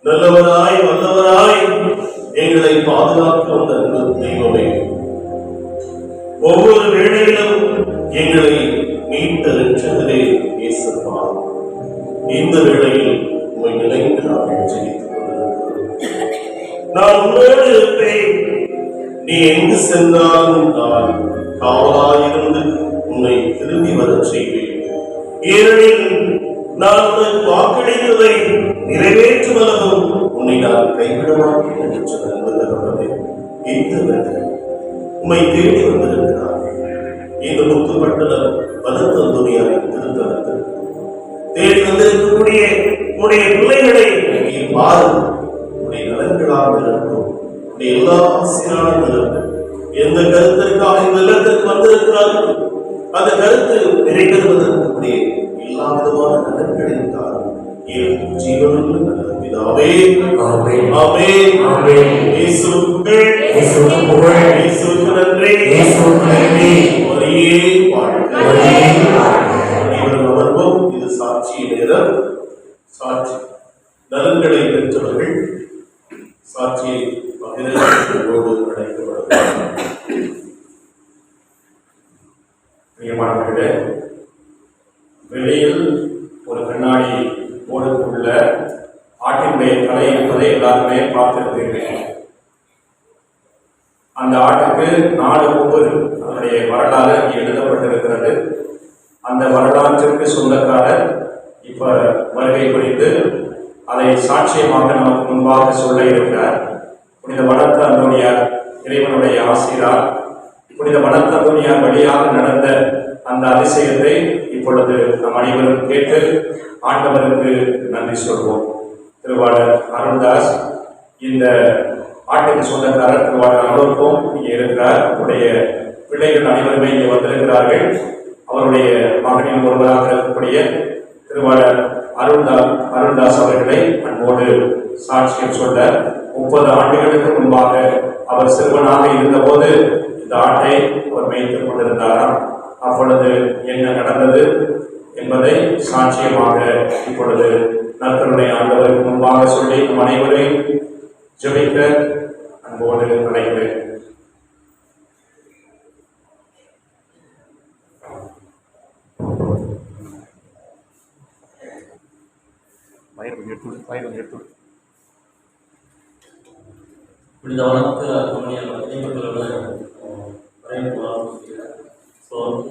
நல்லவராய் வல்லவராய் எங்களை பாதுகாக்க வந்த தெய்வமே, ஒவ்வொரு வேளையிலும் எங்களை மீட்ட ரட்சகரே இயேசுவா, இந்த வேளையில் உம்மை நினைத்து நாங்கள் ஜெபித்துக் கொண்டிருக்கிறோம். நான் உன்னோடு இருப்பேன், நீ எங்கு சென்றாலும் நான் காவலாயிருந்து உன்னை திரும்பி வரச் செய்வேன். ஏனெனில் நான் உனக்கு வாக்களித்ததை நிறைவேற்றுவதும் உன்னை நான் கைவிட மாட்டேன் என்று சொன்னது. இந்த வேளை உம்மை தேடி வந்திருக்கிறார்கள். இந்த முத்துப்பட்டனர் பலத்தொன்றியாரை திருத்தலத்தில் தேடி வந்திருக்கக்கூடிய உடைய பிள்ளைகளை பாரும். உடைய நலன்களாக இருக்கும், உடைய எல்லா ஆசிரியராக இருக்கும். எந்த கருத்திற்காக இந்த இல்லத்திற்கு வந்திருக்கிறார்கள் அந்த கருத்து நிறைவேறுவதற்கு எல்லா விதமான நலன்களையும் தாரும். ஜீவனுள்ள நல்ல பிதாவே, ஆமென் ஆமென் ஆமென். இயேசுவுக்கு புகழ், இயேசுவுக்கு நன்றி, இயேசுவுக்கு நன்றி. மரியே வாழ்க, மரியே வாழ்க. அனைவரும் அமர்வோம். இது சாட்சி நேரம். சாட்சி நலன்களை பெற்றவர்கள் சாட்சியை பகிர்வோடு அழைக்கப்படுவார்கள். பிரியமானவர்களே, வெளியில் ஒரு கண்ணாடி போடுக்குள்ள ஆட்டினுடைய தலை இருப்பதை எல்லாருமே பார்த்திருப்பீர்கள். அந்த ஆட்டுக்கு 4 கொம்பு, அதனுடைய வரலாறு இங்கே எழுதப்பட்டிருக்கிறது. அந்த வரலாற்றிற்கு சொந்தக்காரர் இப்ப வருகை குறித்து அதை சாட்சியமாக நமக்கு முன்பாக சொல்ல இருக்கிறார். புனித வளர்த்த அந்தோனியார் இறைவனுடைய ஆசிரியர், புனித வளர்த்த அந்தோனியார் வழியாக நடந்த அந்த அதிசயத்தை இப்பொழுது நம் அனைவரும் கேட்டு ஆண்டவருக்கு நன்றி சொல்வோம். திருவாளர் அருள்தாஸ் இந்த ஆட்டுக்கு சொந்தக்காரர். திருவாளர் அனுபவம் இங்கே இருக்கிறார். அவருடைய பிள்ளைகள் அனைவருமே இங்கே வந்திருக்கிறார்கள். அவருடைய மகனின் ஒருவராக இருக்கக்கூடிய திருவாளர் அருள்தாஸ் அவர்களை அன்போடு சாட்சியம் சொல்ல 30 ஆண்டுகளுக்கு முன்பாக அவர் சிறுவனாக இருந்தபோது இந்த ஆட்டை அவர் மேய்த்துக் கொண்டிருந்தாராம். அப்பொழுது என்ன நடந்தது என்பதை சாட்சியமாக இப்பொழுது நற்கருணை ஆண்டவருக்கு முன்பாக சொல்லி நம் அனைவரையும் ஜெபிக்க அன்போடு அழைக்கிறேன். புனித வளர்த்து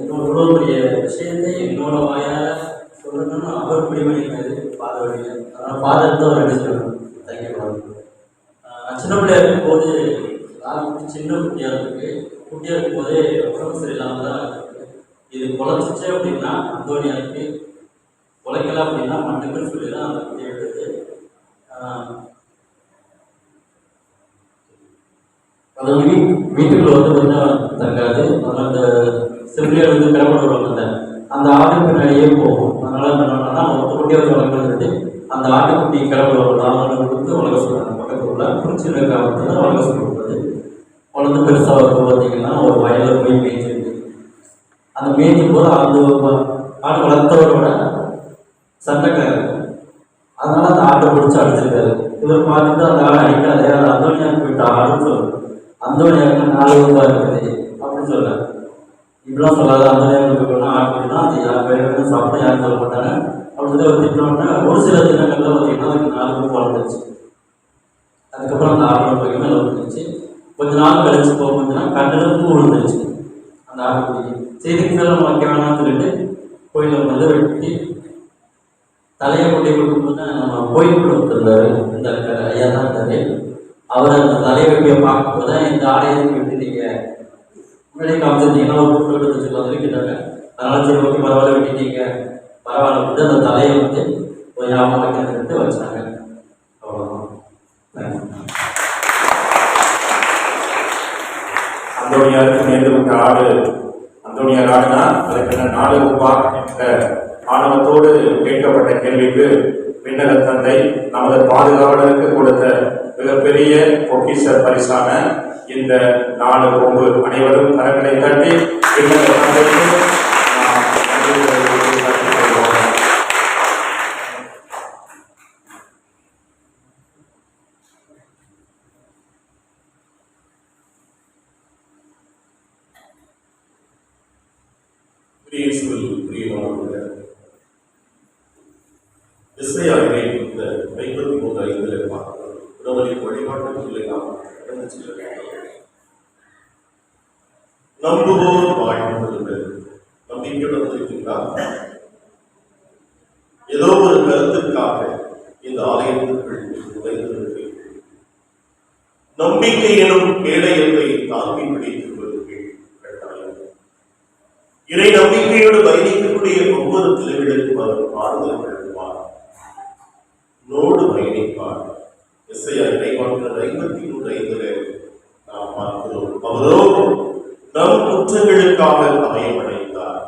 இவ்வளோ பெரிய விஷயத்தை என்னோட வாயால் சொல்லணும்னு அவர் பிடிமணிக்கிறது பாத வழியில். அதனால் பாதத்தை அவர் எடுத்து சொல்லணும். நான் சின்ன பிள்ளையா இருக்கும்போது சின்ன குட்டியாக இருக்கும்போதே உடம்பு சரியில்லாமல் தான் இருக்குது. இது குலைச்சிச்சு அப்படின்னா அந்தோனியா இருக்கு, குலைக்கல அப்படின்னா மண்ணுக்குன்னு சொல்லி தான் அந்த குட்டியை எடுத்தது. அது வீட்டுக்குள்ள கொஞ்சம் தங்காது. அதனால் அந்த சிறுபிள்ளைகள் கிளம்ப வருவாங்க, அந்த ஆட்டு பின்னாடியே போகும். அதனால என்ன பண்ணோம்னா மொத்த குட்டியாக வளர்க்கறது அந்த ஆட்டுக்குட்டி கிளம்ப வரும். அவங்களை கொடுத்து வளர்க்க சொல்லுவாங்க. பக்கத்தில் உள்ள குறிச்சி கிராமத்தில் தான் வளர்க்க சொல்லுறது. வளர்ந்து பெருசாக இருக்கும் பார்த்தீங்கன்னா ஒரு வயலில் போய் மேய்ச்சிருக்கு. அந்த மேய்க்கும் போது அந்த ஆடு வளர்த்தவரோட சண்டைக்காரர், அதனால அந்த ஆட்டை பிடிச்சி அடிச்சிருக்காரு. இவர் பார்த்துட்டு அந்த ஆடை அடிக்காதே, அது அந்தோனியாவுக்கு போயிட்டு ஆடுன்னு சொல்லுவார். அந்தோனியாவுக்கு 4 ரூபாய் இருக்குது அப்படின்னு சொல்ல, இப்படிலாம் சொல்லாத. அந்தோனியாவுக்கு ஆடுனா அது யார் பேர் சாப்பிட்டா யாரும் சொல்ல மாட்டாங்க அப்படின்னு ஒரு திட்டம்னா ஒரு சில தினங்கள்ல பார்த்தீங்கன்னா அதுக்கு 4 ரூபாய் வளர்ந்துச்சு. அதுக்கப்புறம் அந்த ஆடு ரூபாய்க்கு மேலே வந்துருச்சு. கொஞ்ச நாள் கழிச்சு போகும்போதுன்னா கண்ணில் பூ விழுந்துருச்சு அந்த ஆட்டுக்குட்டி. செய்திக்கு மேலே நம்ம வைக்க வேணாம்னு சொல்லிட்டு கோயிலில் வந்து வெட்டி தலையை கொண்டே கொடுக்கும்போது நம்ம கோயில் கொடுத்துருந்தாரு. இந்த ஐயா தான் இருந்தாரு. அவர் அந்த தலையை வெட்டியை பார்க்கும்போது தான் இந்த ஆடையை வெட்டிட்டீங்க, முன்னாடி காமிச்சிருந்தீங்கன்னா ஒரு ஃபோட்டோ எடுத்து வச்சுருக்காங்க கேட்டாங்க. அதனால சரி ஓகே பரவாயில்ல வெட்டிட்டீங்க, பரவாயில்ல வந்து அந்த தலையை வந்து ஒரு ஞாபகம் வைக்கிறதுட்டு வச்சாங்க. அவ்வளோதான். அந்தோனியாருக்கு நேர்ந்து விட்ட ஆடு, அந்தோனியார் ஆடுனா அதுக்கு 4 ரூபாய் என்ற ஆணவத்தோடு கேட்கப்பட்ட கேள்விக்கு விண்ணக தந்தை நமது பாதுகாவலருக்கு கொடுத்த மிகப்பெரிய பொக்கிஷ பரிசான இந்த 4 கொம்பு. அனைவரும் கரங்களை தட்டி விண்ணக தந்தைக்கு இசையாகவே இந்த 53:5 பார்க்கிறோம். உடவலின் வழிபாட்டுகளை நாம் கடந்து செல்ல வேண்டும். நம்புவோர் வாழ்வு நம்பிக்கையுடன் வந்திருக்கின்றார். ஏதோ ஒரு கருத்துக்காக இந்த ஆலயத்திற்குள் நுழைந்திருக்கிறீர்கள். நம்பிக்கை எனும் கேடயத்தை தாங்கி பிடித்திருப்பவர்கள் கட்டாயம். இறை நம்பிக்கையோடு பயணிக்கக்கூடிய ஒவ்வொரு பிள்ளைகளுக்கும் அவர் ஆறுதல் வழங்குவார், நோடு பயணிப்பார். இசையா இறைவாக்கினர் 53:5 நாம் பார்க்கிறோம். அவரோ நம் குற்றங்களுக்காக அமயமடைந்தார்,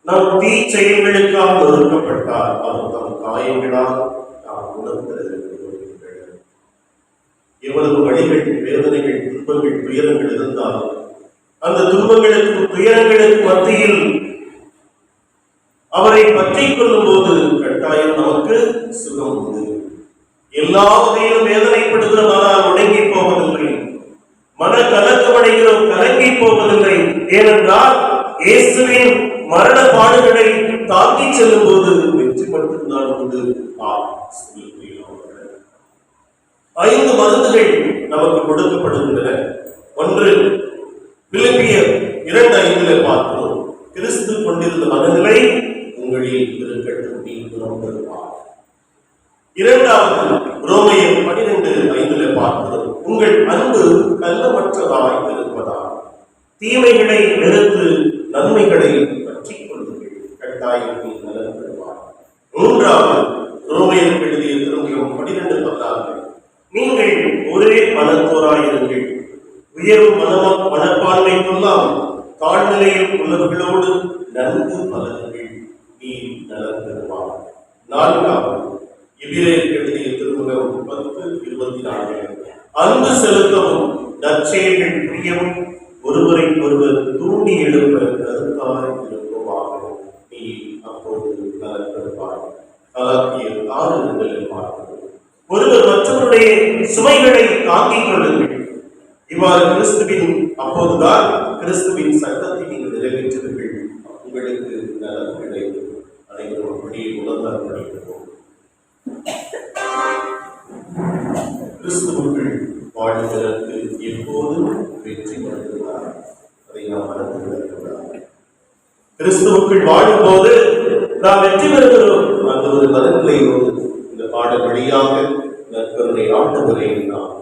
நம் தீ செயல்களுக்காக ஒதுக்கப்பட்டார். அவர் தம் காயங்களால் நாம் உணர்ந்திருக்கிறோம். எவ்வளவு வழிகள், வேதனைகள், துன்பங்கள், துயரங்கள் இருந்தாலும் அந்த துன்பங்களுக்கு துயரங்களுக்கு மத்தியில் அவரை பற்றிக் கொள்ளும் போது கட்டாயம் நமக்கு சுகம் உண்டு. எல்லா வகையிலும் வேதனைப்படுகிறோம், ஆனால் முடங்கி போவதில்லை. மன கலக்கமடைகிறோம், கலங்கி போவதில்லை. ஏனென்றால் இயேசுவின் மரண பாடுகளை தாக்கி செல்லும் போது வெற்றி மட்டும்தான் உண்டு. 5 மருந்துகள் நமக்கு கொடுக்கப்படுகின்றன. ஒன்று பிலிப்பியர் 2:5 பார்க்கிறோம். கிறிஸ்து கொண்டிருந்த மனநிலை உங்களில் இருக்கட்டும், நீ குணம் பெறுவார். 2வது ரோமையர் 12:5 பார்க்கிறோம். உங்கள் அன்பு கள்ளமற்றதாய் இருப்பதால் தீமைகளை வெறுத்து நன்மைகளை பற்றிக் கொள்ளுங்கள், கட்டாயம் நீ நலன் பெறுவார். 3வது ரோமையர் எழுதிய திருமுகம் 12:16 நீங்கள் ஒரே மனத்தோராயிருங்கள், உயர்வு மனப்பான்மை கொள்ளாமல் தாழ்நிலையில் உள்ளவர்களோடு நன்கு பலன்கள், நீ நலன் பெறுவார். 4வது எபிரேயர் எழுதிய திருமுகம் 10:24 அன்பு செலுத்தவும் நற்செயல்கள் புரியவும் ஒருவரை ஒருவர் தூண்டி எழுப்ப கருத்தாய் இருப்போமாக. நீ அப்போது நலப்பெறுவாய். கலாத்தியர் 6:2 பார்க்கிறோம். ஒருவர் மற்றவருடைய சுமைகளை தாங்கிக் கொள்ளுங்கள். இவ்வாறு அப்போதுதான் கிறிஸ்துவின் சட்டத்தை நீங்கள் நிறைவேற்றுவீர்கள். உங்களுக்கு நலம் கிடைக்கும். அனைவரும் அப்படியே உணர்ந்தால் படிக்கிறோம். கிறிஸ்துவுக்குள் வாழ்வதற்கு எப்போதும் வெற்றி பெறுகிறார். அதை நாம் மறந்து விடக்கூடாது. கிறிஸ்துவுக்குள் வாழும்போது நாம் வெற்றி பெறுகிறோம். அந்த ஒரு மனநிலையோடு இந்த பாடல் வழியாக நற்கருணை ஆண்டவரை நாம்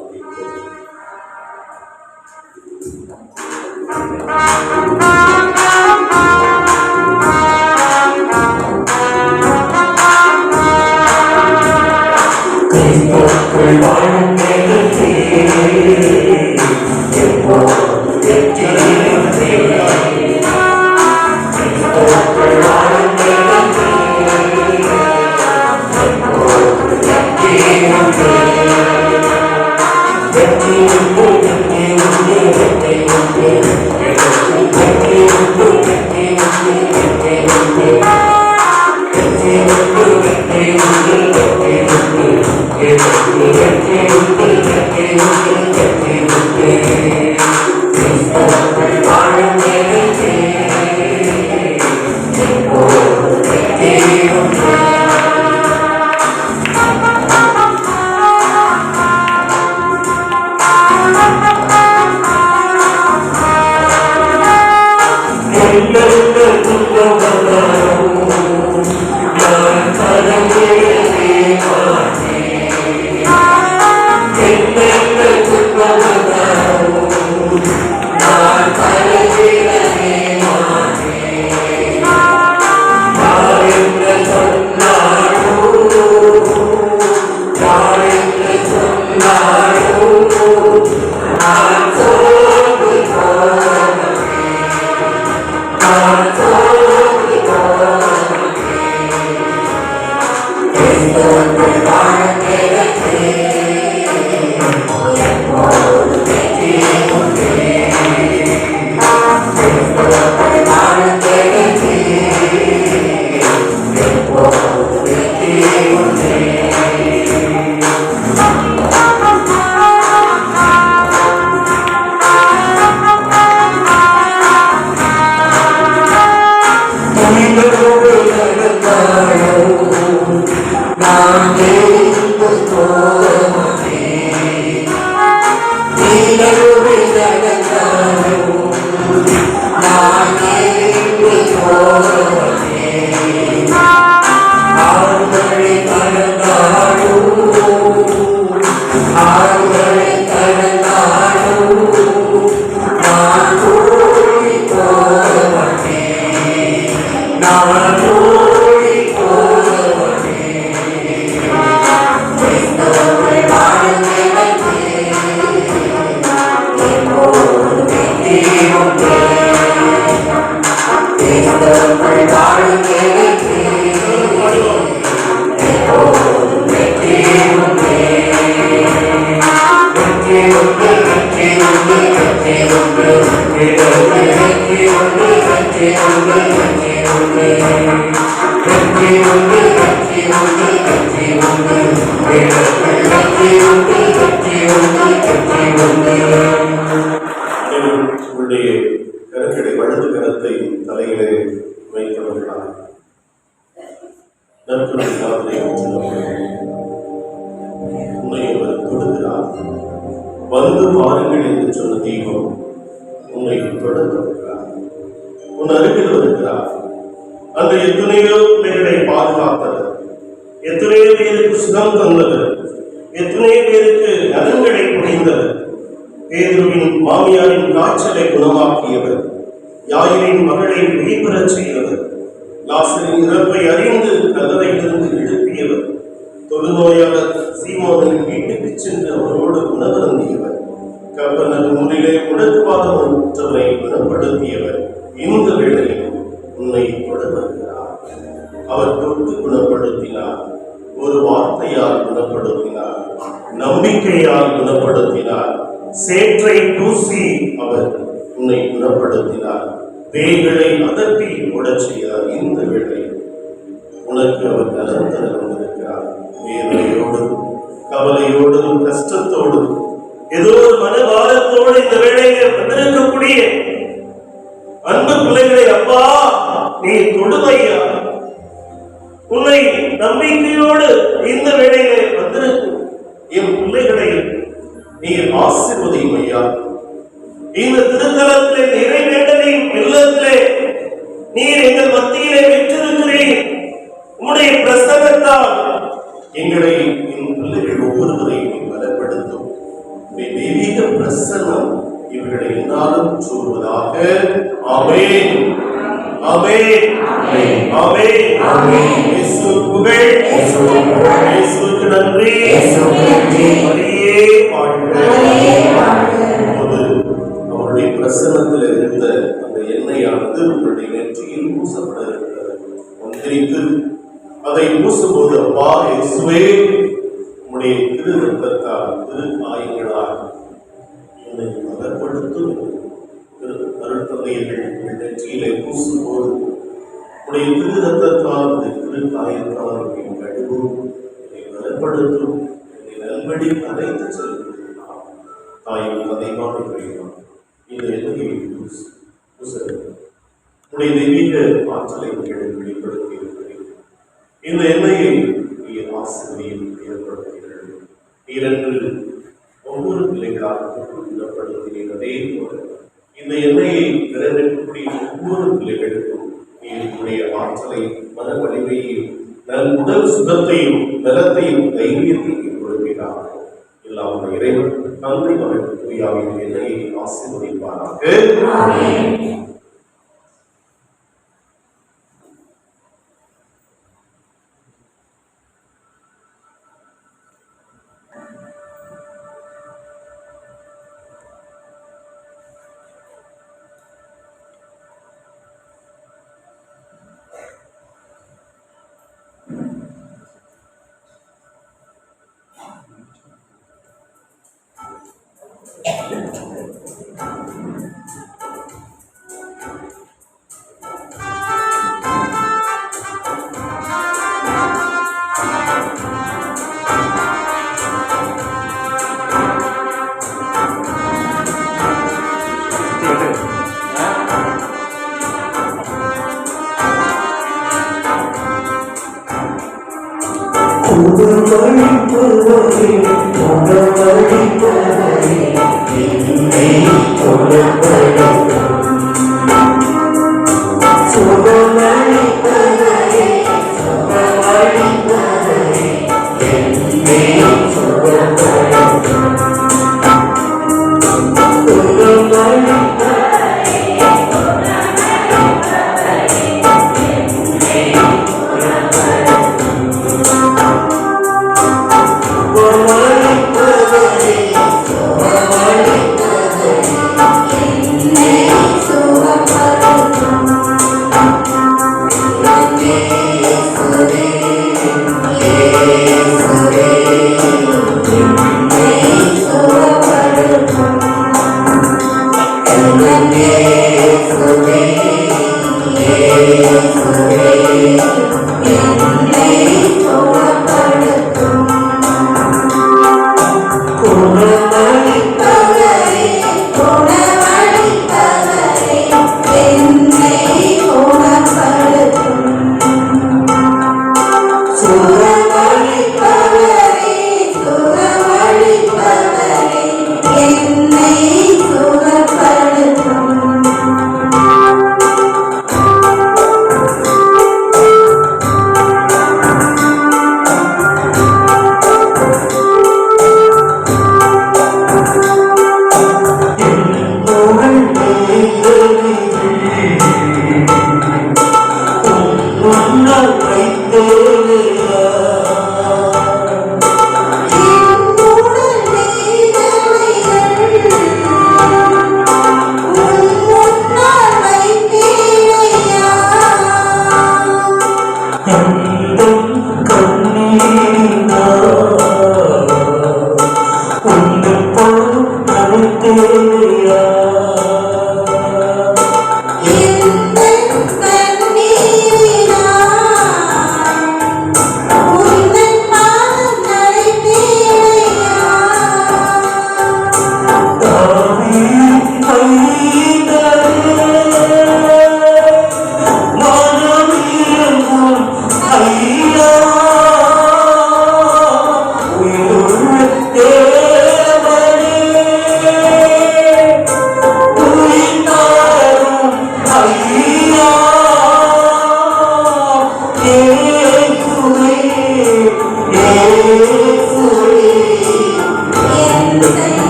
கரங்களை வலது கரத்தை தலையிலே வைத்தவர்களாக உன்னை அவர் தொடுகிறார். வந்து பாருங்கள் என்று சொன்ன தெய்வம் உன்னை தொடர்கிறார். உன் அருகில் வருகிறார். அந்த எத்தனையோ பேரை பாதுகாத்தவர், எத்தனையோ பேருக்கு சுகம் தந்தவர், எத்தனையோ பேருக்கு நலன்களை புரிந்தவர், பேதுருவின் மாமியாரின் காய்ச்சலை குணமாக்கியவர், யாயிரின் மகளை உயிர்பெறச் செய்தவர், லாசரின் இறப்பை அறிந்து கல்லறையிலிருந்து எழுப்பியவர், தொழுநோயாளர் சீமோனின் வீட்டுக்கு சென்று அவரோடு உணவருந்தியவர், கப்பனது முன்னிலே முடக்குவாதம் உற்றவரை குணப்படுத்தியவர் இந்த வேளையில் உன்னை தொட வருகிறார். அவர் தொட்டு குணப்படுத்தினார், ஒரு வார்த்தையால் குணப்படுத்தினார். நம்பிக்கையால் குணப்படுத்தினார். சேற்றை பூசி அவர் உன்னை குணப்படுத்தினார். பேய்களை அதட்டி ஓடச் செய்தார். இந்த வேளை உனக்கு அவர் நலம் தர வந்திருக்கிறார். வேதனையோடு, கவலையோடு, கஷ்டத்தோடு, ஏதோ ஒரு மனபாரத்தோடு இந்த வேளையிலே வந்திருக்கக்கூடிய அன்பு பிள்ளைகளை அப்பா நீ தொடுமையா, உன்னை நம்பிக்கையோடு இந்த வேளையிலே வந்திருக்கும் என் பிள்ளைகளை நீ ஆசீர்வதியும் ஐயா. இந்த திருத்தலத்திலே இறை வேண்டலையும் இல்லத்திலே நீர் எங்கள் மத்தியிலே வெற்றிருக்கிறீர். உம்முடைய பிரசன்னத்தால் எங்களை என் பிள்ளைகள் ஒவ்வொருவரையும் பலப்படுத்தும். தெய்வீக பிரசன்னம் இவர்களை என்னாலும் சொல்வதாக. ஆமென், ஆமென், ஆமென், ஆமென். இயேசு புகழ், இயேசுவுக்கு நன்றி. மரியே வாழ்க. அவருடைய பிரசன்னத்தில் இருந்த அந்த எண்ணெயானது உங்களுடைய நெற்றியில் பூசப்பட இருக்கிறது. மந்திரிக்கு அதை பூசும்போது அப்பா இயேசுவே உம்முடைய திரு ரத்தத்தால், திரு காயங்களால் என்னை பலப்படுத்தும். அருட்தந்தையர்கள் நெற்றியிலே பூசும்போது உடைய திரு ரத்தத்தால், திரு காயத்தால் என்னை கழுவும், என்னை பலப்படுத்தும், என்னை நல்வழி அழைத்து செல்லும். தாயின் அதிகமாக கிடைக்கும் இந்த எண்ணெயை உடைய தெய்வீக ஆற்றலை வெளிப்படுத்தி இருக்கிறேன். இந்த எண்ணெயை நீர் ஆசிரியர் ஏற்படுத்துகிறது. நீரென்று ஒவ்வொரு பிள்ளைகளாக குணப்படுத்தினீர். அதே போல இந்த எண்ணெயை நிறைவேற்றக்கூடிய ஒவ்வொரு பிள்ளைகளுக்கும் நீருடைய ஆற்றலை, மன வலிமையையும், நல் உடல் சுகத்தையும், நலத்தையும், தைரியத்தையும் கொடுக்கிறார். எல்லாம் இறைவன் தந்தை மகன் தூயாவின் எண்ணெயை ஆசீர்வதிப்பாராக. Yeah.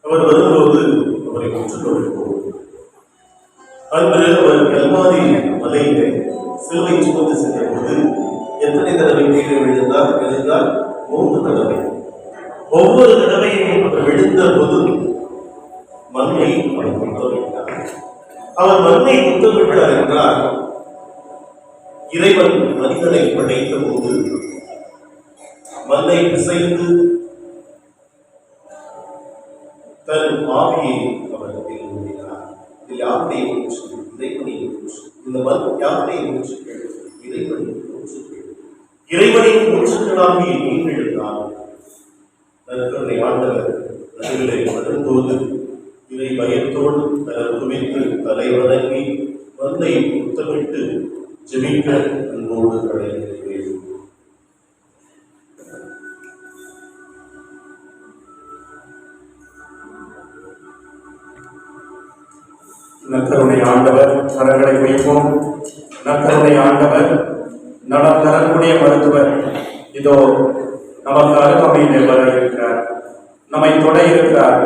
அவர் வரும்போது அவரை முற்றுக்கொள்வோம். அன்று அவர் கல்வாரி மலையிலே சிலுவை சுமந்து சென்ற போது எத்தனை தடவை கீழே எழுந்தார்? 3 தடவை. ஒவ்வொரு தடவையும் அவர் விழுந்த போது மண்ணை அவர் முத்தமிட்டார். அவர் மண்ணை முத்தமிட்டார் என்றால் இறைவன் மனிதனை படைத்த போது மண்ணை பிசைந்து தன் ஆவியை அவர்கள் ஊதினார். இது யாருடைய மூச்சு? இறைவனின் மூச்சு. இந்த மண் யாருடைய மூச்சுக்கள்? இறைவனின் மூச்சுக்கள். இறைவனின் மூச்சுக்களாகி நீண்டெழுந்தார். நற்கருணை ஆண்டவர் நடுவிலை வரும்போது இறை பயத்தோடு தனது குவித்து தலை வணங்கி மண்ணை முத்தமிட்டு ஜெபிக்க அன்போடு அழைக்கிறேன். நற்கருணை ஆண்டவர் கரங்களை வைப்போம். நற்கருணை ஆண்டவர் நலம் தரக்கூடிய மருத்துவர் இதோ நமக்கு அருகாமையிலே வர இருக்கிறார். நம்மை தொட இருக்கிறார்.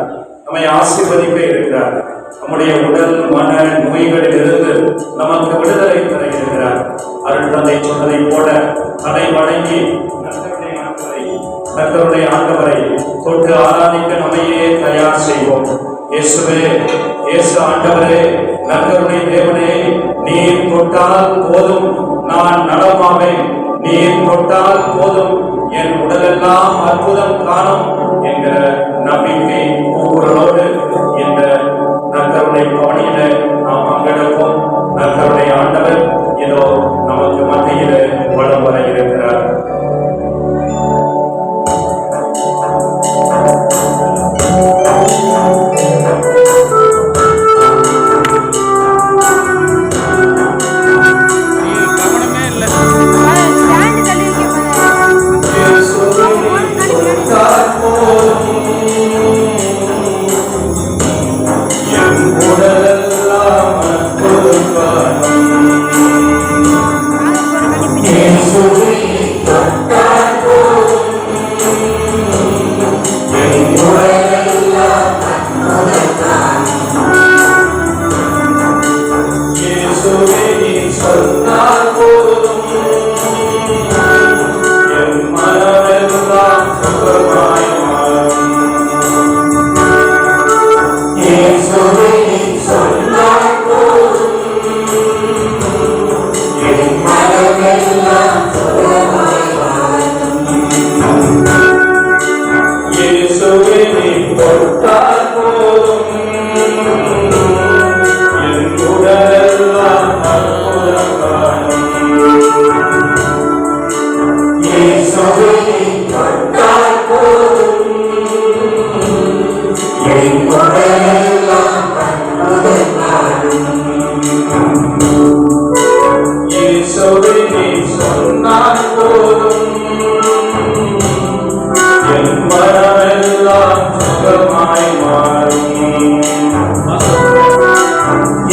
நம்மை ஆசீர்வதிக்க இருக்கிறார். நம்முடைய உடல் மன நோய்களிலிருந்து நமக்கு விடுதலை தர இருக்கிறார். அருள் தந்தை சொன்னதை போல தலை வணங்கி நற்கருணை ஆண்டவரை தொட்டு ஆராதிக்க நம்மையே தயார் செய்வோம். இயேசுவே, இயேசு ஆண்டவரே, நற்கருணை தேவனே, நீர் தொட்டால் போதும் நான் நலமாவேன். நீர் தொட்டால் போதும் என் உடலெல்லாம் அற்புதம் காணும் என்கிற நம்பிக்கை கூறலோடு இந்த நற்கருணை பவனியில நாம் பங்கெடுப்போம். நற்கருணை ஆண்டவர் இதோ நமக்கு மத்தியில வலம் வர இருக்கிறார். உடலெல்லாம் அற்புதம் காணும் இயேசுவே நீர் சொன்னால் போதும் என் மனமெல்லாம் சுகமாய் மாறும்.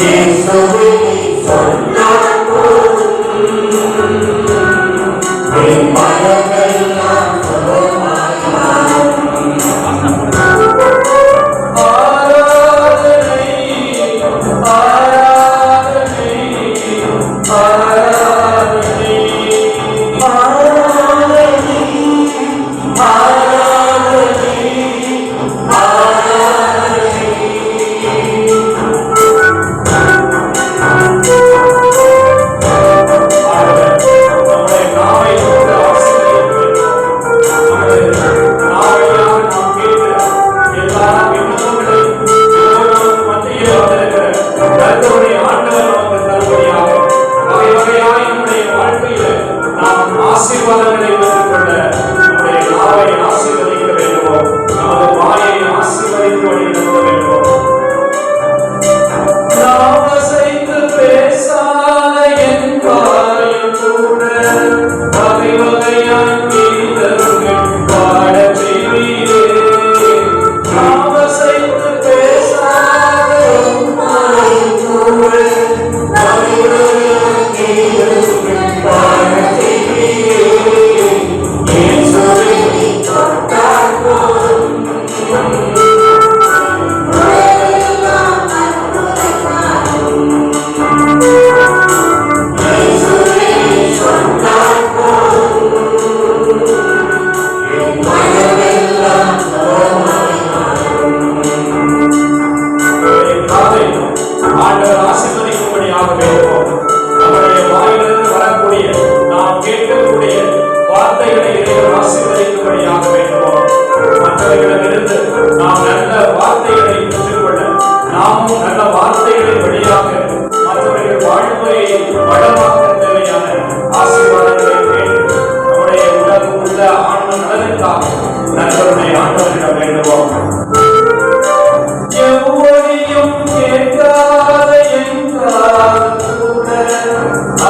இயேசுவே நீர் சொன்னால் போதும் என் மனமெல்லாம் சுகமாய் மாறும். ஆராதனை ஆராதனை ஆராதனை ஆசீர்வாதங்களை பெற்றுக்கொள்ள நம்முடைய நாவை ஆசீர்வதிக்க வேண்டுமோ, நமது வாயை ஆசீர்வதிக்கும்படி நடத்த வேண்டுமோ. நாம் அசைத்து பேசாத என் வாயும் கூட வகை வகையாய் கீதங்கள் பாடச் செய்வீரே. நாம் அசைத்து பேசாத என் வாயும் கூட வகை வகையாய் கீதங்கள் பாடச் செய்வீரே. இயேசுவே நீர் தொட்டால் போதும் ஆண்டவர் ஆசீர்வதிக்கும்படியாக வேண்டுமோ, நம்முடைய வாயிலிருந்து வரக்கூடிய நாம் கேட்கக்கூடிய வார்த்தைகளை இறைவன் ஆசீர்வதிக்கும்படியாக வேண்டுமோ, மற்றவர்களிடமிருந்து நாம் நல்ல வார்த்தைகளை பெற்றுக்கொள்ள, நாமும் நல்ல வார்த்தைகளின் வழியாக மற்றவர்கள் வாழ்முறையை வளமாக்க தேவையான ஆசீர்வாதங்களை கேட்டு நம்முடைய உலகம் உள்ள ஆன்ம நலனுக்காக நண்பருடைய ஆண்டவரிடம் வேண்டுவோம். எவ்வொழியும் கேட்காத என் காது கூட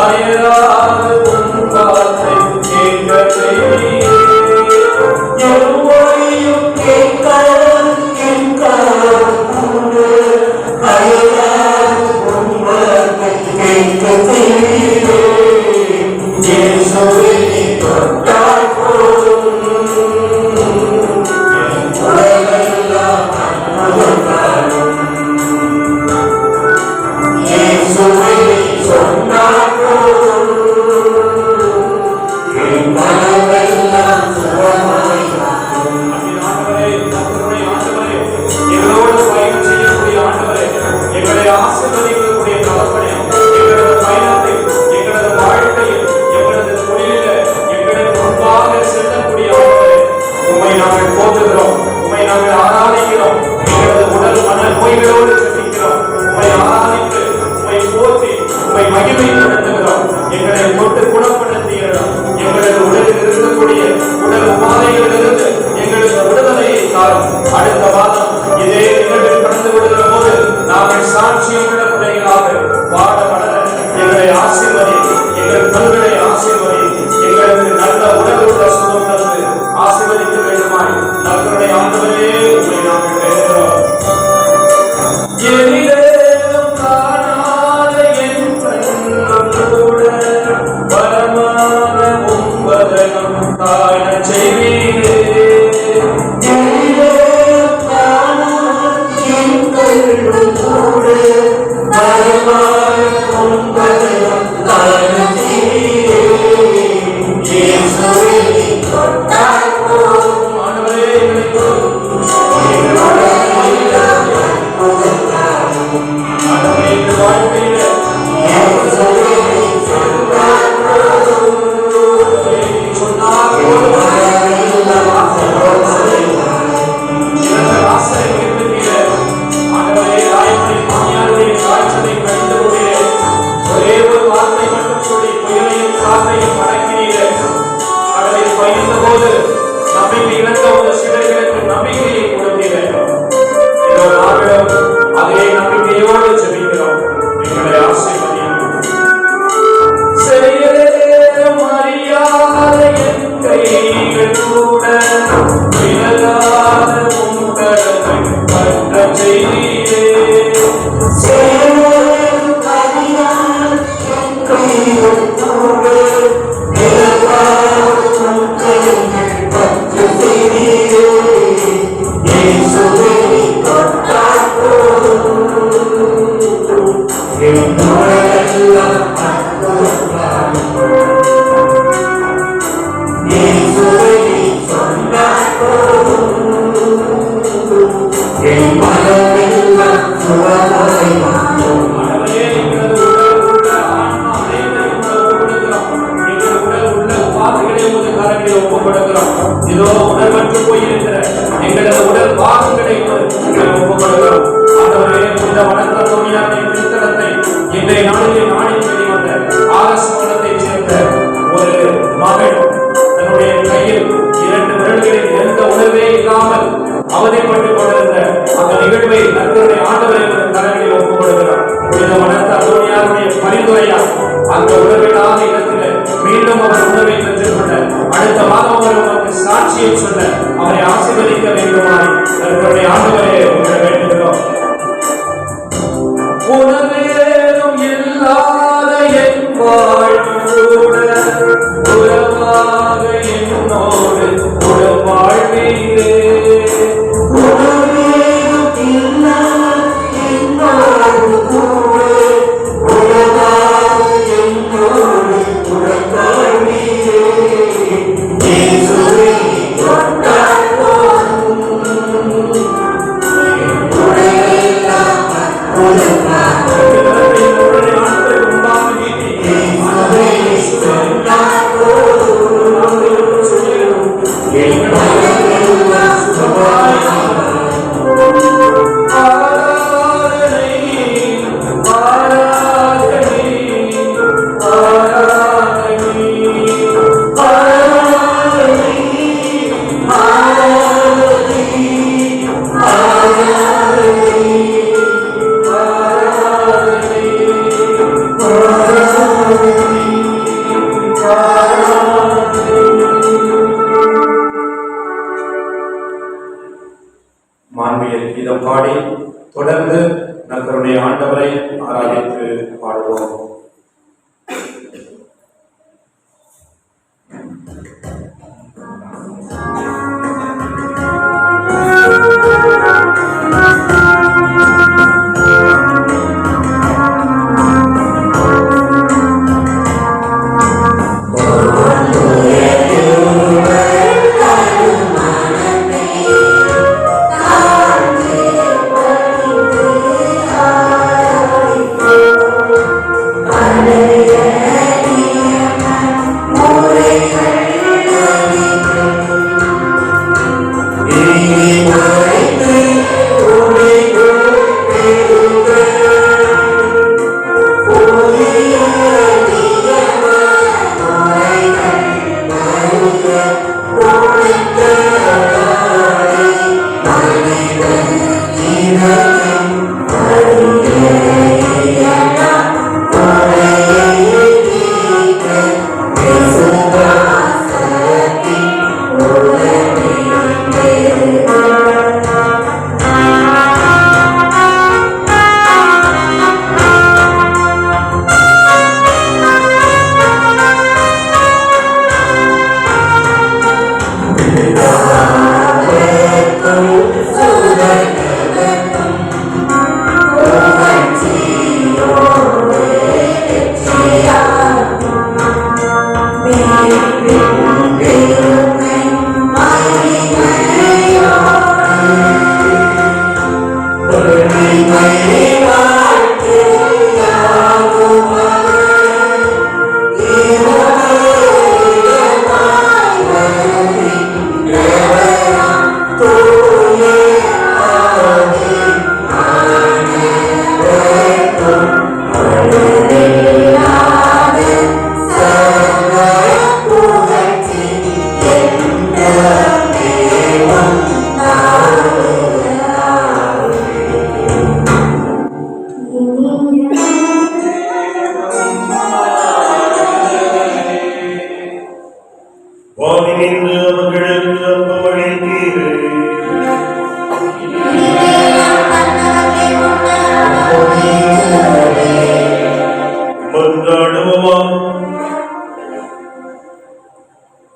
அயராது உன் வார்த்தை கேட்கச் செய்வீரே. எவ்வொழியும் கேட்காத என் காது கூட அயராது உன் வார்த்தை கேட்கச் செய்வீரே. இயேசுவே நீர் தொட்டால் போதும் என் உலகெல்லாம் அற்புதமாகும். இயேசுவே நீர் சொன்னால் போதும் என் மனமெல்லாம் சுகமாய் மாறும். ஆண்டவரே, கர்த்தருடைய ஆண்டவரே, எங்களோடு பயணம் செய்யக்கூடிய ஆண்டவரே, எங்களை ஆசீர்வதிக்கக்கூடிய தகப்பனே, எங்களது பயணத்தில், எங்களது வாழ்க்கையில், எங்களது தொழிலில் எங்களுக்கு முன்பாக செல்லக்கூடிய ஆண்டவரே, உம்மை நாங்கள் போற்றுகிறோம், உம்மை நாங்கள் ஆராதிக்கிறோம். எங்களது உடல் மன நோய்களோடு ஜெபிக்கிறோம். உம்மை ஆராதித்து, உம்மை போற்றி, உம்மை மகிமைப்படுத்துகிறோம். எங்களை தொட்டு குணப்படுத்துகிறோம். எங்களது உடலில் இருக்கக்கூடிய உடல் உபாதைகளிலிருந்து எங்களுக்கு விடுதலையை தாரும். அடுத்த மாதம் இதே நிகழ்வில் கடந்து விடுகிற போது நாங்கள் சாட்சியம் உள்ள பிள்ளைகளாக வாழ வளர எங்களை ஆசீர்வதி, எங்கள் கண்களை ஆசீர்வதி, எங்களுக்கு நல்ல உடலுள்ள சுகம் தந்து ஆசீர்வதிக்க வேண்டுமாய் நல்கருடைய ஆண்டவரே உம்மை நாங்கள் வேண்டுகிறோம். எதிரேதும் காணாத என் கண்கள் கூட வரமான உம் வதனம் காணச் செய்வீரே. எதிரேதும் காணாத என் கண்கள் கூட வரமான உம் வதனம் காணச் செய்வீரே. இயேசுவே நீர் தொட்டால் போதும். ஆண்டவரே, ஆண்டவரே, எங்கள் வாழ்க்கையில சொன்னால் போதும் இவர்கள் ஆசிரியர்களுக்கு ஆண்டவரே, தாய்மொழி மாமியாருடைய காய்ச்சலை கண்டவுடைய ஒரே ஒரு வார்த்தை மட்டும் சொல்லி புயலையும் காற்றையும் அடக்கினீரே. கடலில் பயந்த போது நம்பிக்கை இழந்த ஒரு சிலர்களுக்கு நம்பிக்கையை கொடுத்தீரே. இதோ நாங்களும் அதே நம்பிக்கையோடு ஜெபிக்கிறோம். எங்களை ஆசீர்வதியும். சரி ஒப்புக் கொடுக்கிறோம். இதோ உணர்வற்று போயிருக்கிற எங்களது உடல் பாகங்களை ஒப்புக் கொடுக்கிறோம். ஆண்டவரே, இந்த வனத்தோனியாருடைய திருத்தலத்தை இன்றைய நாளிலே நாடி தேடி வந்த ஆர்எஸ் மண்டலத்தைச் சேர்ந்த ஒரு மகன் தன்னுடைய கையில் 2 விரல்களில் எந்த உணர்வே இல்லாமல் அவதிப்பட்டுக் கொண்டிருந்த அந்த நிகழ்வை நண்பருடைய ஆண்டவரை தலைமையில் ஒப்புக் கொடுக்கிறார். இந்த வனத்தோனியாருடைய பரிந்துரையால் அந்த உணர்வில்லாத இடத்தில் மீண்டும் அவர் உணர்வை பெற்றுக்கொண்ட அடுத்த மாதம் அவர் நமக்கு சாட்சியை சொல்ல அவரை ஆசீர்வதிக்க வேண்டுமாய் நண்பருடைய ஆண்டவரை உங்களை வேண்டுகிறோம். உணர்வேதும் இல்லாத என் வாழ்வோட உறவாக என்னோடு உறவாழ்வீரே. உணர்வேதும் இல்லாத என் வாழ்வோட உறவாக என்னோடு உறவாழ்வீரே. இயேசுவே தொட்டால் போதும் மாண்பியல் கீதம் பாடி தொடர்ந்து நகருடைய ஆண்டவரை ஆராதித்து பாடுவோம்.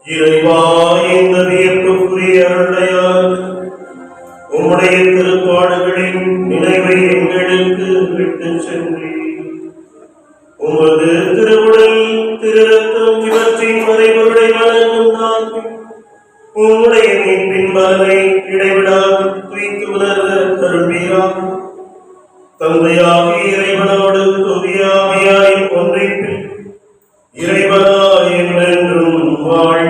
இறைவா, இந்த வியப்புக்குரிய அருளையால் உம்முடைய திருப்பாடுகளின் நினைவை எங்களுக்கு விட்டுச் சென்றீர். உமது திருவுடல் திருரத்தம் இவற்றின் மறைபொருளை வழங்கும் நாங்கள் உம்முடைய மீட்பின் பலனை இடைவிடாது துய்த்து உணர்ந்த கருணையால் தந்தையாகிய இறைவனோடு துதியாவியாய் ஒன்றிப்பில் இறைவனாய் என்றென்றும் வாழ்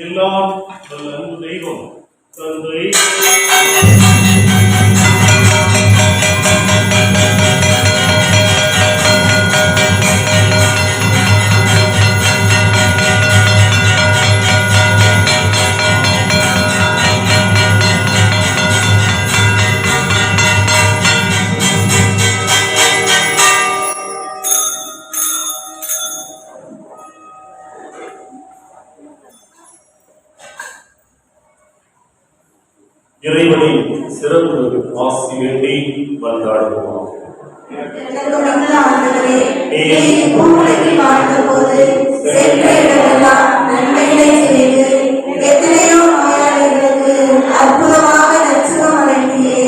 எல்லாம் வல்ல அன்பு தெய்வம் தந்தை இறைவனின் சிறப்பு ஆசி வேண்டி வந்தாடுவோம். எத்தனையோ நோயாளிகளுக்கு அற்புதமாக நச்சுகம் அளித்தியே,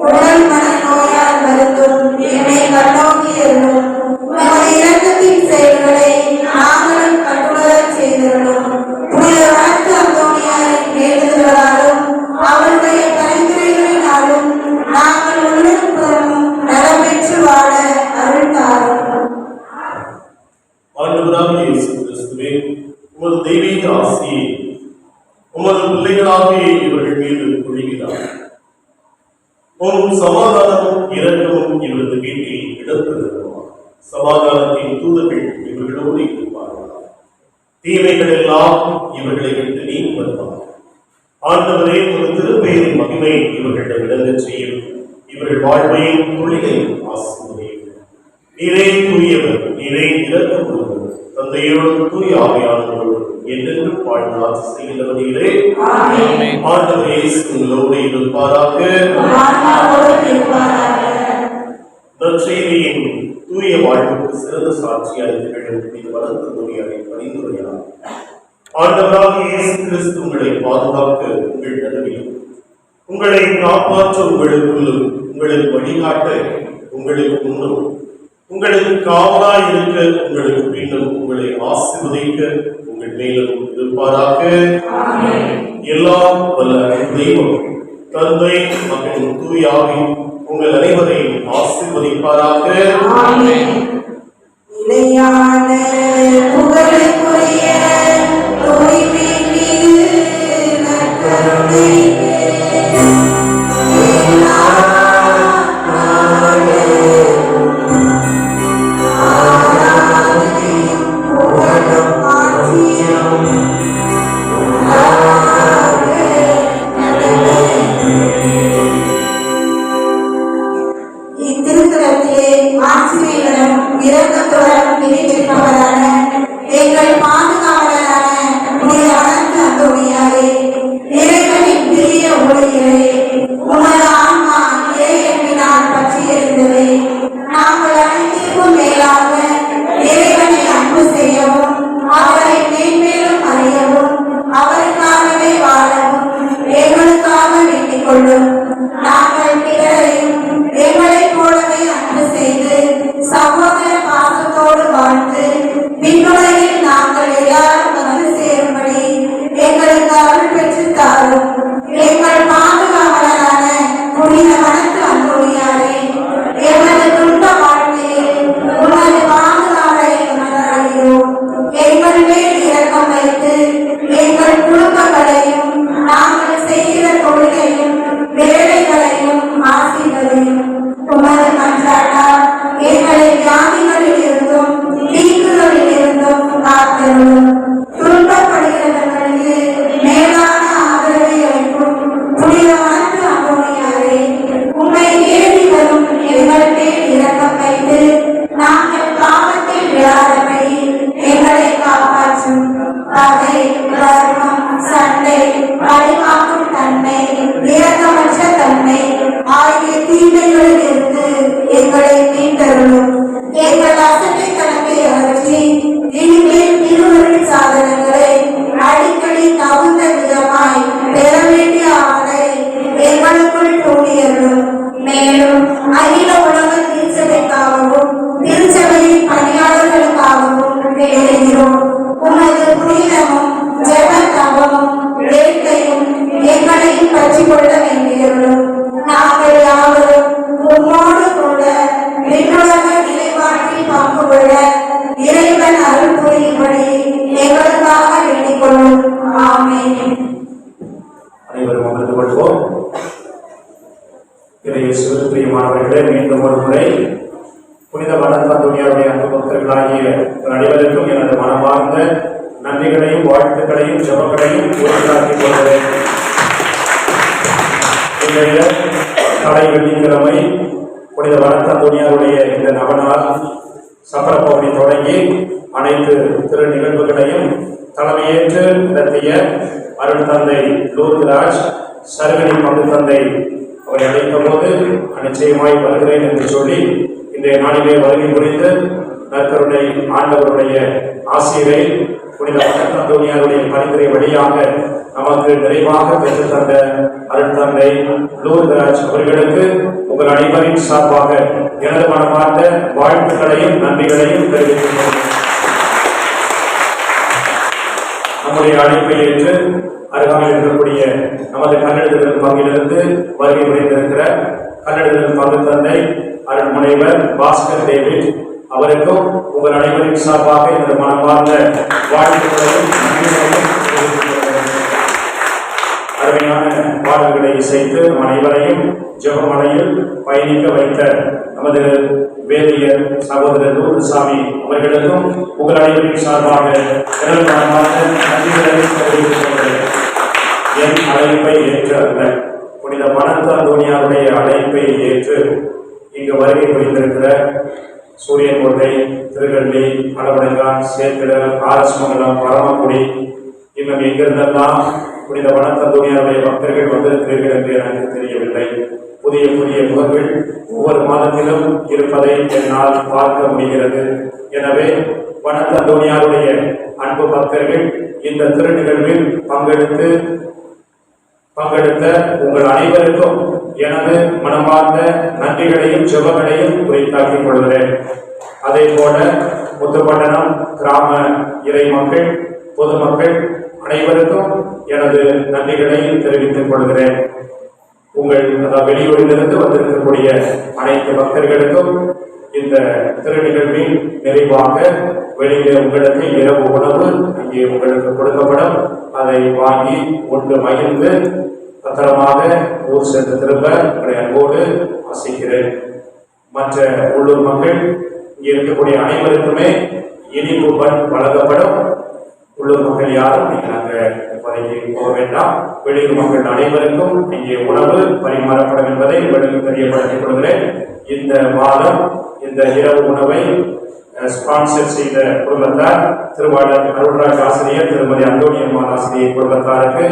உடல் மன நோயால் வருந்தும் என்னை கண்ணோக்கியருளும். உமது இரக்கத்தின் செயல்களை நாங்களும் கட்டுணரச் செய்திருளும். புனித வழக்கு அந்தோணியாரின் வேண்டுதலாலும் அவருடைய பரிந்துரைகளினாலும் நாங்கள் உள்ளும் நலம் பெற்று வாழ அருள் தாரும். ஆண்டவராகிய இயேசு கிறிஸ்துவே, உமது தெய்வீக ஆசியை உமது பிள்ளைகளாகிய இவர்கள் மீது பொழிகிறார். உம் சமாதானமும் இரக்கமும் இவரது வீட்டில் இடம்பெறுகிறோம். சமாதானத்தின் தூதர்கள் இவர்களோடு இருப்பார்கள். தீமைகள் எல்லாம் இவர்களை விட்டு நீங்கி வருவார்கள். ஆண்டவரே, ஒரு திருப்பெயரின் மகிமை இவர்களிடம் விளங்கச் செய்யும். இவர்கள் வாழ்வையும் தொழிலையும் ஆசீர்வதியும். நீரே தூயவர், நீரே இரக்கமுள்ளவர், தந்தையோடு தூய ஆவியானவரோடு என்றென்றும் வாழ்ந்து ஆட்சி செய்கின்றவர் நீரே. ஆண்டவர் இயேசு உங்களோடு இருப்பாராக. நற்செய்தியின் தூய வாழ்வுக்கு சிறந்த சாட்சியாக திகழும் இது வளர்ந்த தூயாரை பரிந்துரையார். ஆண்டவராக இயேசு கிறிஸ்து உங்களை பாதுகாக்க உங்கள் நடுவிலும், உங்களை காப்பாற்ற உங்களுக்குள்ளும், உங்களுக்கு வழிகாட்ட உங்களுக்கு முன்னும், உங்களுக்கு காவலாய் இருக்க உங்களுக்கு பின்னும், உங்களை ஆசீர்வதிக்க உங்கள் மேலும் இருப்பாராக. எல்லாம் வல்ல தெய்வம் தந்தை, மகன், தூய ஆவி உங்கள் அனைவரையும் ஆசீர்வதிப்பாராக. நிலையான புகழுக்குரிய தூய்மை மீது நற்கருணைக்கு இத்திருத்தலத்திலே ஆசிரியர்களும் இரக்கத்துடன் நிறைவேற்றப்படாத எங்கள் பாதுகாவலரான புனித வளர்ந்த அந்தோணியாரே, இறைவனின் பிரிய ஊழியரே, உமது ஆன்மா இறையன்பினால் பற்றி இருந்ததே. நாங்கள் அனைத்திற்கும் மேலாக இறைவனை அன்பு செய்யவும், அவரை மேன்மேலும் அறியவும், அவருக்காகவே வாழவும் எங்களுக்காக வேண்டிக் கொள்ளும். நாங்கள் பிறரையும் எங்களைப் போலவே அன்பு செய்து சகோதர பாசத்தோடு வாழ்ந்து விண்ணுலகில் நாங்கள் எல்லாரும் வந்து சேரும்படி எங்களுக்கு அருள் பெற்று தாரும். எங்கள் பாதுகாவலரான புனித வணக்கு அந்தோணியாரே, எமது துன்ப வாழ்க்கையில் உமது பாதுகாவலை மன்றாடுகிறோம். எங்கள் மேல் இரக்கம் வைத்து எங்கள் குடும்பங்களையும் நாங்கள் செய்கிற தொழிலையும் வேலைகளையும் ஆசீர்வதியும். உமது மன்றாட்டால் எங்களை வியாதிகளில் இருந்தும் தீங்குகளில் இருந்தும் காத்தருளும். துன்பப்படுகிறவர்களுக்கு மேலான ஆதரவை அளிக்கும் புனித வணக்கு அந்தோணியாரே, உம்மை தேடி வரும் எங்கள் மேல் இரக்கம் வைத்து நாங்கள் பாவத்தில் விழாதபடி எங்களை காப்பாற்றும். பகை, கர்மம், சண்டை, பழிவாங்கும் தன்மை, இரக்கமற்ற தன்மை ஆகிய தீமைகளில் இருந்து எங்களை மீட்டருளும். எங்கள் அசட்டைத்தனத்தை அகற்றி இனிமேல் திருவருள் சாதனங்களை அடிக்கடி தகுந்த விதமாய் பெற வேண்டிய ஆவலை எங்களுக்குள் தூண்டியருளும். மேலும் அகில உலக திருச்சபைக்காகவும் திருச்சபையின் பணியாளர்களுக்காகவும் வேண்டுகிறோம். உமது புனிதமும் ஜெப தவமும் வேட்கையும் எங்களையும் பற்றி கொள்ள வேண்டியவர்களும் நாங்கள் யாவரும் உம்மோடு கூட விண்ணுலக நிலைப்பாட்டில் பங்கு கொள்ள இறைவன் அருள் புரியும்படி எங்களுக்காக வேண்டிக் கொள்ளும். ஆமென். விட மீண்டும் ஒரு முறை புனித வனத்தந்துணியாருடைய அன்பு பக்தர்களாகிய உங்கள் அனைவருக்கும் எனது மனமார்ந்த நன்றிகளையும் வாழ்த்துக்களையும் ஜெபங்களையும் உறுதியாக்கிக் கொள்கிறேன். இன்றைய கடை வெள்ளிக்கிழமை புனித வனத்தந்துணியாருடைய இந்த நவநாள் சப்பரப்பவனி தொடங்கி அனைத்து திரு நிகழ்வுகளையும் தலைமையேற்று நடத்திய அருள் தந்தை லூர்துராஜ் சர்வனி பங்கு தந்தை அவரை அழைத்த போது நிச்சயமாய் வருகிறேன் என்று சொல்லி இன்றைய நாளிலே வருகை புரிந்து நற்கருணை ஆண்டவருடைய ஆசிரியரை புனித வனத்தந்துணியாருடைய பரிந்துரை வழியாக நமக்கு நிறைவாக பெற்றுத் தந்த அருள் தந்தை லூர்துராஜ் அவர்களுக்கு உங்கள் அனைவரின் சார்பாக எனது மனமார்ந்த வாழ்த்துக்களையும் நன்றிகளையும் தெரிவித்துக் கொள்கிறேன். நம்முடைய அழைப்பை ஏற்று அருகாமையில் இருக்கக்கூடிய நமது கல்லெழுதுதல் பங்கிலிருந்து வருகை புரிந்திருக்கிற கல்லெழுதுதல் பங்கு தந்தை அருள் முனைவர் பாஸ்கர் டேவிட் அவருக்கும் உங்கள் அனைவரின் சார்பாக எனது மனமார்ந்த வாழ்த்துக்களையும் நன்றிகளையும் தெரிவித்துக் கொள்கிறேன். அருமையான பாடல்களை இசைத்து நம் அனைவரையும் ஜெபமலையில் பயணிக்க வைத்த நமது வேதியர் சகோதரர் லூர்துசாமி அவர்களுக்கும் உங்கள் அனைவரின் சார்பாக எனது மனமார்ந்த நன்றிகளை தெரிவித்துக் கொள்கிறேன். என் அழைப்பை ஏற்று அல்ல, புனித வனத்தந்துணியாருடைய அழைப்பை ஏற்று இங்கு வருகை புரிந்திருக்கிற சூரியன்கோட்டை, திருகள்ளி, அளவடையான், சேத்திடல், ஆரஸ்மங்கலம், பரமக்குடி, இன்னும் எங்கிருந்தெல்லாம் புனித வனத்தந்துணியாருடைய பக்தர்கள் வந்திருக்கிறீர்கள் என்று எனக்கு தெரியவில்லை. புதிய புதிய முகங்கள் ஒவ்வொரு மாதத்திலும் இருப்பதை என்னால் பார்க்க முடிகிறது. எனவே வனத்தந்துணியாருடைய அன்பு பக்தர்கள் இந்த திருநிகழ்வில் பங்கெடுத்த உங்கள் அனைவருக்கும் எனது மனமார்ந்த நன்றிகளையும் ஜெபங்களையும் உரித்தாக்கிக் கொள்கிறேன். அதே போல முத்துப்பட்டணம் கிராம இறை மக்கள், பொதுமக்கள் அனைவருக்கும் எனது நன்றிகளையும் தெரிவித்துக் கொள்கிறேன். உங்கள் வெளியூரிலிருந்து வந்திருக்கக்கூடிய அனைத்து பக்தர்களுக்கும் இந்த திருநிகழ்வின் நிறைவாக வெளியே உங்களுக்கு இரவு உணவு இங்கே உங்களுக்கு கொடுக்கப்படும். அதை வாங்கி உண்டு மகிழ்ந்து பத்திரமாக ஊர் சென்று திரும்ப உங்களை அன்போடு ஆசிக்கிறேன். மற்ற உள்ளூர் மக்கள் இங்கே இருக்கக்கூடிய அனைவருக்குமே இனிப்பு பண் வழங்கப்படும். உள்ளூர் மக்கள் யாரும் நீங்கள் அங்கே பதவிக்கு போக வேண்டாம். வெளியூர் மக்கள் அனைவருக்கும் இங்கே உணவு பரிமாறப்படும் என்பதை உங்களுக்கு தெரியப்படுத்திக் கொள்கிறேன். இந்த மாதம் இந்த இரவு உணவை ஸ்பான்சர் செய்த குடும்பத்தார் திருவாளர் அருள்ராஜ் ஆசிரியர், திருமதி அந்தோணியம்மாள் ஆசிரியர் குடும்பத்தாருக்கு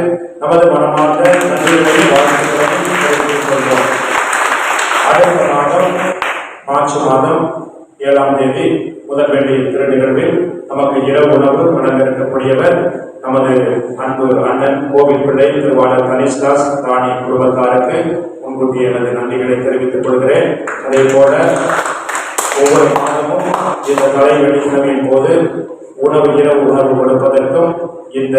நமது மனமார்ந்த நன்றிகளையும் வாழ்த்துக்களையும் தெரிவித்துக் கொள்கிறோம். அடுத்த மாதம் மார்ச் மாதம் 7ஆம் தேதி முதல் வேண்டிய திருநிகழ்வில் நமக்கு இரவு உணவு வழங்க இருக்கக்கூடியவர் நமது அன்பு அண்ணன் கோவில் பிள்ளை திருவாளர் கனிஷ்தாஸ் ராணி குடும்பத்தாருக்கு முன்கூட்டி எனது நன்றிகளை தெரிவித்துக் கொள்கிறேன். அதே போல ஒவ்வொரு மாதமும் இந்த தலை வெள்ளிக்கிழமையின் போது இரவு உணவு கொடுப்பதற்கும் இந்த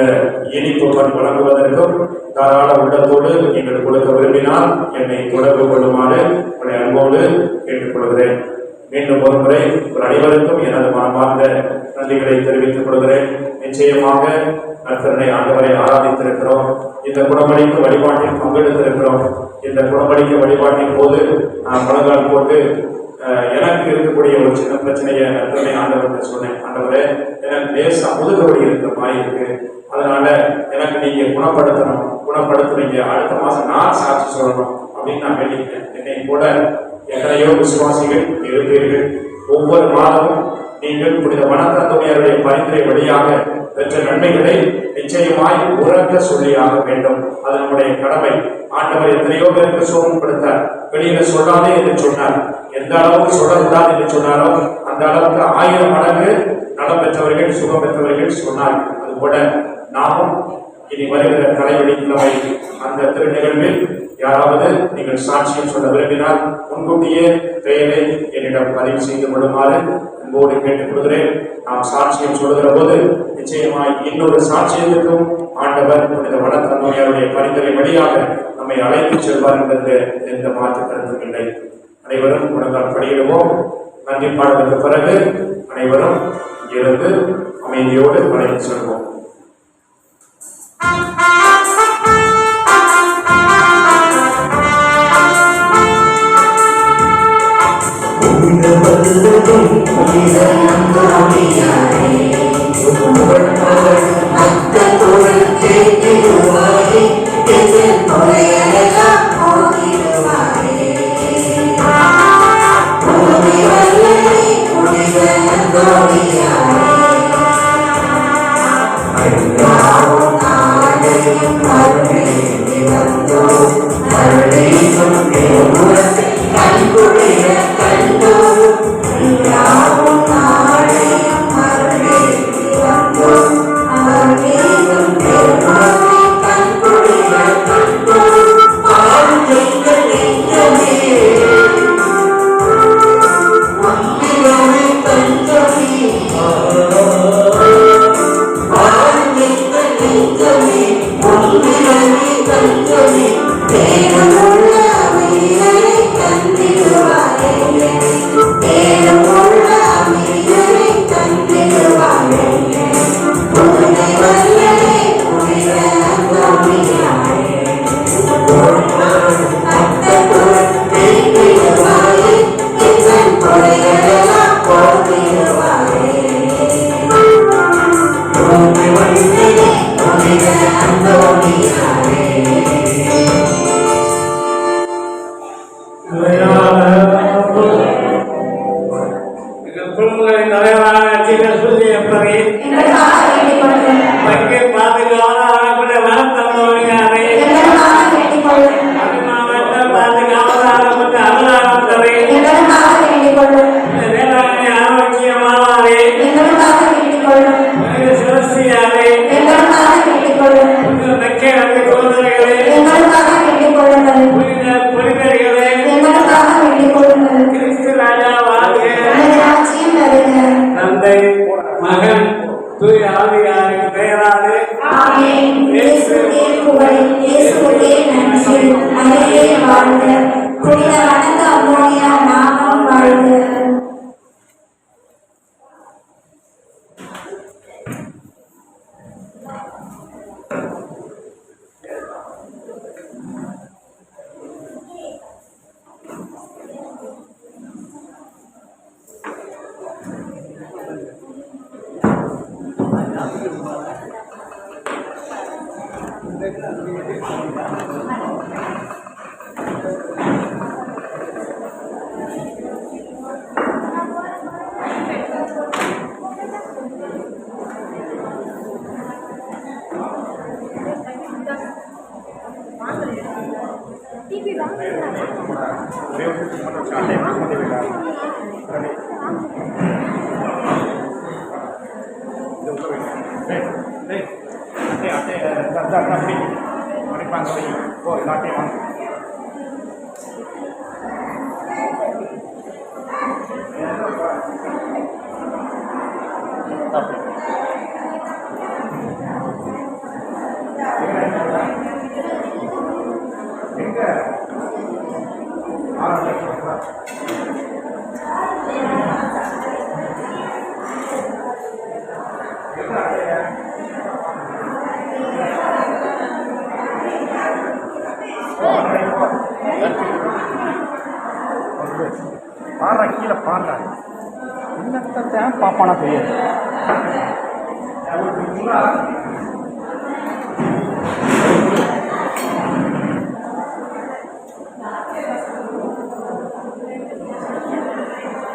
இனிப்பு பண் வழங்குவதற்கும் தாராள உள்ளத்தோடு நீங்கள் கொடுக்க விரும்பினால் என்னை தொடர்பு கொள்ளுமாறு உங்களை அன்போடு கேட்டுக்கொள்கிறேன். மீண்டும் ஒரு முறை ஒரு அனைவருக்கும் எனது மனமார்ந்த நன்றிகளை தெரிவித்துக் கொள்கிறேன். நிச்சயமாக நற்கருணை ஆண்டவரை ஆராதித்திருக்கிறோம். இந்த குணமளிக்க வழிபாட்டில் பங்கெடுத்திருக்கிறோம். இந்த குணமளிக்க வழிபாட்டின் போது நான் முழங்கால் போட்டு எனக்கு இருக்கக்கூடிய ஒரு சின்ன பிரச்சனையை நற்கருணை ஆண்டவர்கிட்ட சொன்னேன். ஆண்டவரே, எனக்கு லேசா முதுகுவலி இருக்கிற மாதிரி இருக்கு, அதனால எனக்கு நீங்க குணப்படுத்துறீங்க, அடுத்த மாசம் நான் சாட்சி சொல்லணும் அப்படின்னு நான் வேண்டிக்கிறேன். என்னை கூட எத்தனையோ விசுவாசிகள் இருப்பீர்கள். ஒவ்வொரு மாதமும் நீங்கள் புனித வனத்தந்துணியாருடைய பரிந்துரை வழியாக பெற்ற நன்மைகளை நிச்சயமாய் உறக்க சொல்லியாக வேண்டும். அது நம்முடைய கடமை. ஆண்டவர் எத்தனையோ பேருக்கு சோகம் கொடுத்தார். வெளியில சொல்லாதே என்று சொன்னார். எந்த அளவுக்கு சொல்லக்கூடாது என்று சொன்னாரோ அந்த அளவுக்கு 1000 மடங்கு நலம் பெற்றவர்கள், சுகம் பெற்றவர்கள் சொன்னார்கள். அதுபோல நாமும் இனி வருகிற தலைவெள்ளிக்கிழமை அந்த திருநிகழ்வில் யாராவது நீங்கள் சாட்சியம் சொல்ல விரும்பினால் முன்கூட்டியே பெயரை என்னிடம் பதிவு செய்து கொள்ளுமாறு அன்போடு கேட்டுக் கொள்கிறேன். நாம் சாட்சியம் சொல்லுகிற போது நிச்சயமாய் இன்னொரு சாட்சியத்துக்கும் ஆண்டவர் புனித வனத்தந்துணியாருடைய பரிந்துரை வழியாக நம்மை அழைத்து செல்வார் என்பது எந்த மாற்று கருத்தும் இல்லை. அனைவரும் முழங்கால் படியிடுவோம். நன்றி பாடலுக்கு பிறகு அனைவரும் இருந்து அமைதியோடு அழைத்து செல்வோம். பாடுற கீழே பாடுற இன்னத்தை பாப்பானா தெரியாது.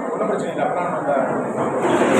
ஒன்றும் பிரச்சனை இல்லை. அப்புறம்